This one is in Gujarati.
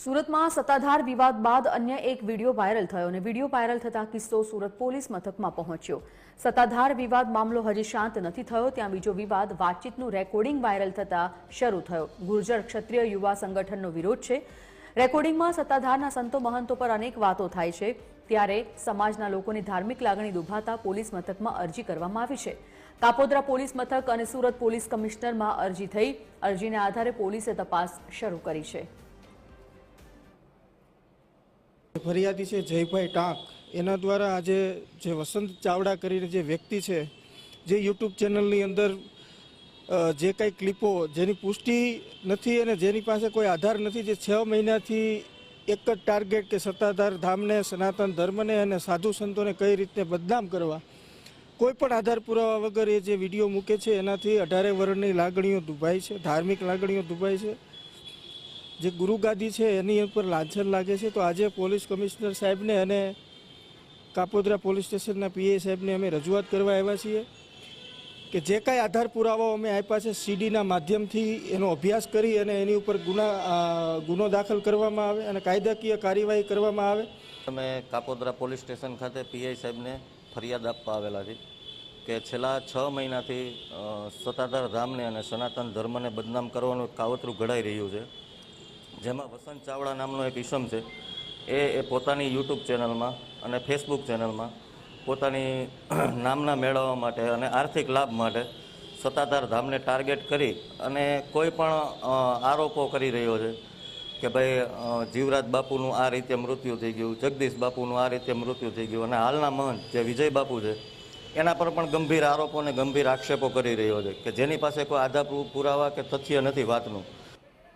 સુરતમાં સત્તાધાર વિવાદ બાદ અન્ય એક વિડીયો વાયરલ થયો અને વિડીયો વાયરલ થતા કિસ્સો સુરત પોલીસ મથકમાં પહોંચ્યો। સત્તાધાર વિવાદ મામલો હજી શાંત નથી થયો, ત્યાં બીજો વિવાદ વાતચીતનું રેકોર્ડિંગ વાયરલ થતા શરૂ થયો। ગુર્જર ક્ષત્રિય યુવા સંગઠનનો વિરોધ છે। રેકોર્ડિંગમાં સત્તાધારના સંતો મહંતો પર અનેક વાતો થાય છે, ત્યારે સમાજના લોકોની ધાર્મિક લાગણી દુભાતા પોલીસ મથકમાં અરજી કરવામાં આવી છે। કાપોદ્રા પોલીસ મથક અને સુરત પોલીસ કમિશનરમાં અરજી થઈ। અરજીના આધારે પોલીસે તપાસ શરૂ કરી છે। ફરિયાદી છે જયભાઈ ટાંક, એના દ્વારા આજે જે વસંત ચાવડા કરીને જે વ્યક્તિ છે, જે યુટ્યુબ ચેનલની અંદર જે કંઈ ક્લિપો જેની પુષ્ટિ નથી અને જેની પાસે કોઈ આધાર નથી, જે 6 મહિનાથી એક જ ટાર્ગેટ કે સત્તાધાર ધામને, સનાતન ધર્મને અને સાધુ સંતોને કઈ રીતે બદનામ કરવા, કોઈ પણ આધાર પુરાવા વગર એ જે વિડીયો મૂકે છે, એનાથી 18 વર્ષની લાગણીઓ દુભાઈ છે, ધાર્મિક લાગણીઓ દુભાઈ છે, જે ગુરુગાદી છે એની ઉપર લાંછન લાગે છે। તો આજે પોલીસ કમિશનર સાહેબને અને કાપોદ્રા પોલીસ સ્ટેશનના પીઆઈ સાહેબને અમે રજૂઆત કરવા આવ્યા છીએ કે જે કાંઈ આધાર પુરાવાઓ અમે આપ્યા છે સીડીના માધ્યમથી એનો અભ્યાસ કરી અને એની ઉપર ગુનો દાખલ કરવામાં આવે અને કાયદાકીય કાર્યવાહી કરવામાં આવે। અમે કાપોદ્રા પોલીસ સ્ટેશન ખાતે પીઆઈ સાહેબને ફરિયાદ આપવા આવેલા છે કે છેલ્લા 6 મહિનાથી સત્તાધાર ધામને અને સનાતન ધર્મને બદનામ કરવાનું કાવતરું ઘડાઈ રહ્યું છે, જેમાં વસંત ચાવડા નામનો એક ઈસમ છે, એ પોતાની યુટ્યુબ ચેનલમાં અને ફેસબુક ચેનલમાં પોતાની નામના મેળવવા માટે અને આર્થિક લાભ માટે સત્તાધાર ધામને ટાર્ગેટ કરી અને કોઈ પણ આરોપો કરી રહ્યો છે કે ભાઈ જીવરાજ બાપુનું આ રીતે મૃત્યુ થઈ ગયું, જગદીશ બાપુનું આ રીતે મૃત્યુ થઈ ગયું, અને હાલના મહંત જે વિજય બાપુ છે એના પર પણ ગંભીર આરોપો અને ગંભીર આક્ષેપો કરી રહ્યો છે કે જેની પાસે કોઈ આધાર પુરાવા કે તથ્ય નથી વાતનું।